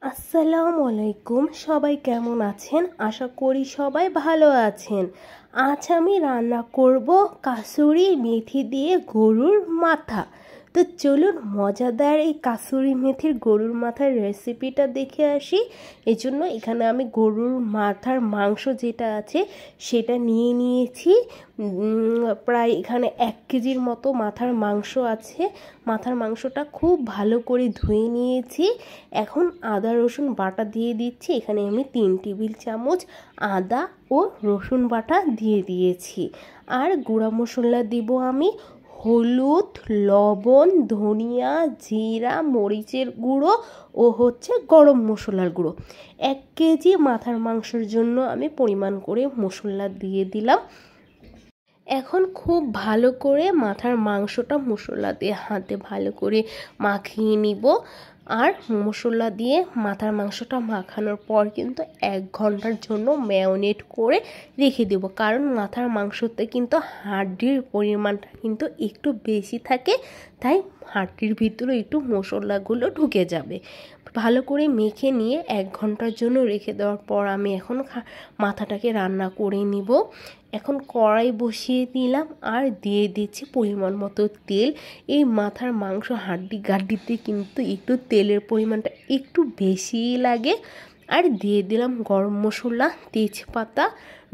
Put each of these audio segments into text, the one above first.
আসসালামু আলাইকুম। সবাই কেমন আছেন? আশা করি সবাই ভালো আছেন। আজ আমি রান্না করব কাসুরি মেথি দিয়ে গরুর মাথা। তো চলুন মজাদার এই কাসুরি মেথির গরুর মাথার রেসিপিটা দেখে আসি। এজন্য এখানে আমি গরুর মাথার মাংস যেটা আছে সেটা নিয়ে নিয়েছি। প্রায় এখানে 1 কেজির মতো মাথার মাংস আছে। মাথার মাংসটা খুব ভালো করে ধুয়ে নিয়েছি। এখন আদা রসুন বাটা দিয়ে দিচ্ছি। এখানে আমি 3 টেবিল চামচ আদা ও রসুন বাটা দিয়ে দিয়েছি। আর গুঁড়া মশলা দিব আমি হলুদ, লবণ, ধনিয়া, জিরা, মরিচের গুঁড়ো ও গরম মশলার গুঁড়ো। 1 কেজি মাথার মাংসের জন্য আমি পরিমাণ করে মশলা দিয়ে দিলাম। এখন খুব ভালো করে মাথার মাংসটা মশলা দিয়ে হাতে ভালো করে মাখিয়ে নিব। আর মশলা দিয়ে মাথার মাংসটা মাখানোর পর কিন্তু 1 ঘন্টার জন্য ম্যারিনেট করে রেখে দেব, কারণ মাথার মাংসতে কিন্তু হাড়ির পরিমাণটা কিন্তু একটু বেশি থাকে, তাই হাড়ির ভিতরে একটু মশলাগুলো ঢুকে যাবে। ভালো করে মেখে নিয়ে 1 ঘন্টার জন্য রেখে দেওয়ার পর আমি এখন মাথাটাকে রান্না করে নিব। এখন কড়াই বসিয়ে দিলাম আর দিয়ে দিচ্ছি পরিমাণ মতো তেল। এই মাথার মাংস হাড্ডিতে কিন্তু একটু তেলের পরিমাণটা একটু বেশিই লাগে। আর দিয়ে দিলাম গরম মশলা, তেজপাতা,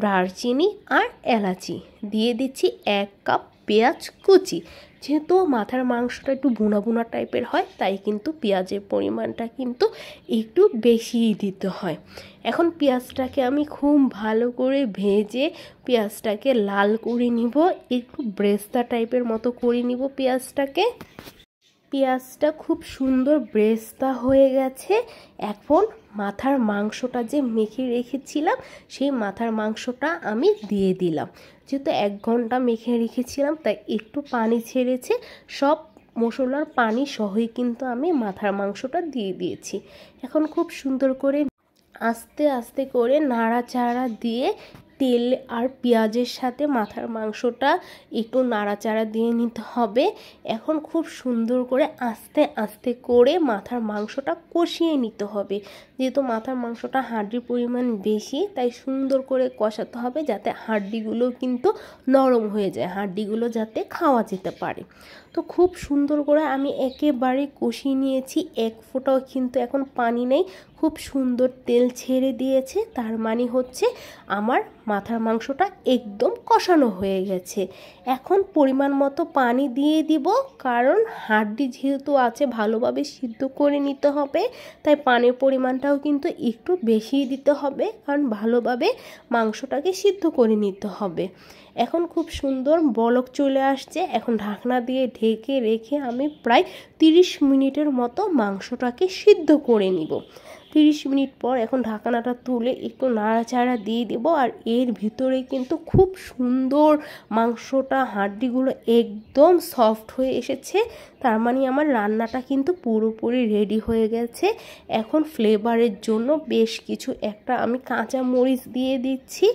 দারচিনি আর এলাচি। দিয়ে দিচ্ছি 1 কাপ পেঁয়াজ কুচি। যেহেতু মাথার মাংসটা একটু বুনা বুনা টাইপের হয়, তাই কিন্তু পেঁয়াজের পরিমাণটা কিন্তু একটু বেশিই দিতে হয়। এখন পেঁয়াজটাকে আমি খুব ভালো করে ভেজে পেঁয়াজটাকে লাল করে নিব, একটু ব্রেস্তা টাইপের মতো করে নিব পেঁয়াজটাকে। পেঁয়াজটা খুব সুন্দর ব্রেস্তা হয়ে গেছে। এখন মাথার মাংসটা যে মেখে রেখেছিলাম সেই মাথার মাংসটা আমি দিয়ে দিলাম। যেহেতু 1 ঘন্টা মেখে রেখেছিলাম তাই একটু পানি ছেড়েছে। সব মশলার পানি সহই কিন্তু আমি মাথার মাংসটা দিয়ে দিয়েছি। এখন খুব সুন্দর করে আস্তে আস্তে করে নাড়াচাড়া দিয়ে তেল আর পেঁয়াজের সাথে মাথার মাংসটা একটু নাড়াচাড়া দিয়ে নিতে হবে। এখন খুব সুন্দর করে আস্তে আস্তে করে মাথার মাংসটা কষিয়ে নিতে হবে। যেহেতু মাথার মাংসটা হাড়ির পরিমাণ বেশি, তাই সুন্দর করে কষাতে হবে যাতে হাড়িগুলো কিন্তু নরম হয়ে যায়, হাড়িগুলো যাতে খাওয়া যেতে পারে। তো খুব সুন্দর করে আমি একেবারে কষিয়ে নিয়েছি। 1 ফোঁটাও কিন্তু এখন পানি নেই, খুব সুন্দর তেল ছেড়ে দিয়েছে। তার মানে আমার মাথার মাংসটা একদম কষানো হয়ে গেছে। এখন পরিমাণ মতো পানি দিয়ে দিব, কারণ হাড়ি যেহেতু আছে ভালোভাবে সিদ্ধ করে নিতে হবে, তাই পানির পরিমাণটাও কিন্তু একটু বেশি দিতে হবে, কারণ ভালোভাবে মাংসটাকে সিদ্ধ করে নিতে হবে। এখন খুব সুন্দর বলক চলে আসছে। এখন ঢাকনা দিয়ে ঢেকে রেখে আমি প্রায় 30 মিনিটের মতো মাংসটাকে সিদ্ধ করে নিব। 30 মিনিট পর এখন ঢাকনাটা তুলে একটু নাড়াচাড়া দিয়ে দেব। আর এর ভিতরে কিন্তু খুব সুন্দর মাংসটা হাড়িগুলো একদম সফট হয়ে এসেছে। তার মানে আমার রান্নাটা কিন্তু পুরোপুরি রেডি হয়ে গেছে। এখন ফ্লেভারের জন্য বেশ কিছু আমি কাঁচা মরিচ দিয়ে দিচ্ছি।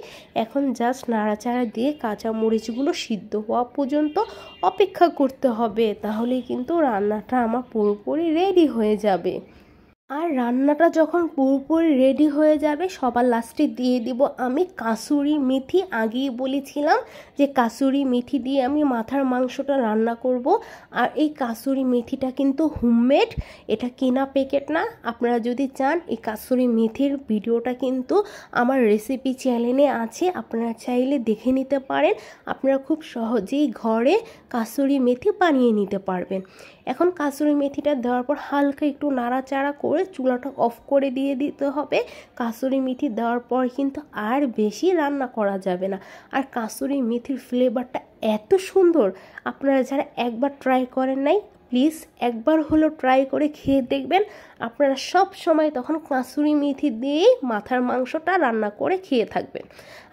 এখন জাস্ট নাড়াচাড়া দিয়ে কাঁচা মরিচগুলো সিদ্ধ হওয়া পর্যন্ত অপেক্ষা করতে হবে, তাহলেই কিন্তু রান্নাটা আমার পুরোপুরি রেডি হয়ে যাবে। আর রান্নাটা যখন পুরোপুরি রেডি হয়ে যাবে সবার লাস্টে দিয়ে দিব আমি কাসুরি মেথি। আগেই বলেছিলাম যে কাসুরি মেথি দিয়ে আমি মাথার মাংসটা রান্না করব। আর এই কাসুরি মেথিটা কিন্তু হোমমেড, এটা কেনা প্যাকেট না। আপনারা যদি চান এই কাসুরি মেথির ভিডিওটা কিন্তু আমার রেসিপি চ্যানেলে আছে, আপনারা চাইলে দেখে নিতে পারেন। আপনারা খুব সহজেই ঘরে কাসুরি মেথি বানিয়ে নিতে পারবেন। এখন কাসুরি মেথিটা দেওয়ার পর হালকা একটু নাড়াচাড়া করে চুলাটা অফ করে দিয়ে দিতে হবে। কাসুরি মেথি দেওয়ার পর কিন্তু আর বেশি রান্না করা যাবে না। আর কাসুরি মেথির ফ্লেভারটা এত সুন্দর, আপনারা যারা একবার ট্রাই করেন নাই, প্লিজ একবার হলো ট্রাই করে খেয়ে দেখবেন। আপনারা সব সময় তখন কাসুরি মেথি দিয়েই মাথার মাংসটা রান্না করে খেয়ে থাকবেন।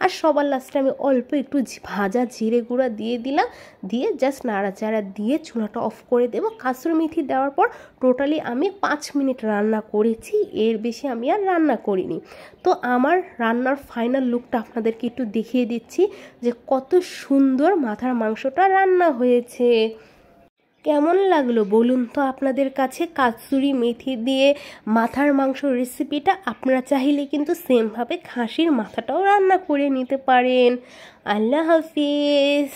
আর সবার লাস্টে আমি অল্প একটু ভাজা জিরে গুঁড়া দিয়ে দিলাম, দিয়ে জাস্ট নাড়াচাড়া দিয়ে চুলাটা অফ করে দেব। কাসুরি মেথি দেওয়ার পর টোটালি আমি 5 মিনিট রান্না করেছি, এর বেশি আমি আর রান্না করিনি। তো আমার রান্নার ফাইনাল লুকটা আপনাদেরকে একটু দেখিয়ে দিচ্ছি যে কত সুন্দর মাথার মাংসটা রান্না হয়েছে। কেমন লাগলো বলুন তো আপনাদের কাছে কাসুরি মেথি দিয়ে মাথার মাংস রেসিপিটা? আপনারা চাইলে কিন্তু সেমভাবে খাসির মাথাটাও রান্না করে নিতে পারেন। আল্লাহ হাফিজ।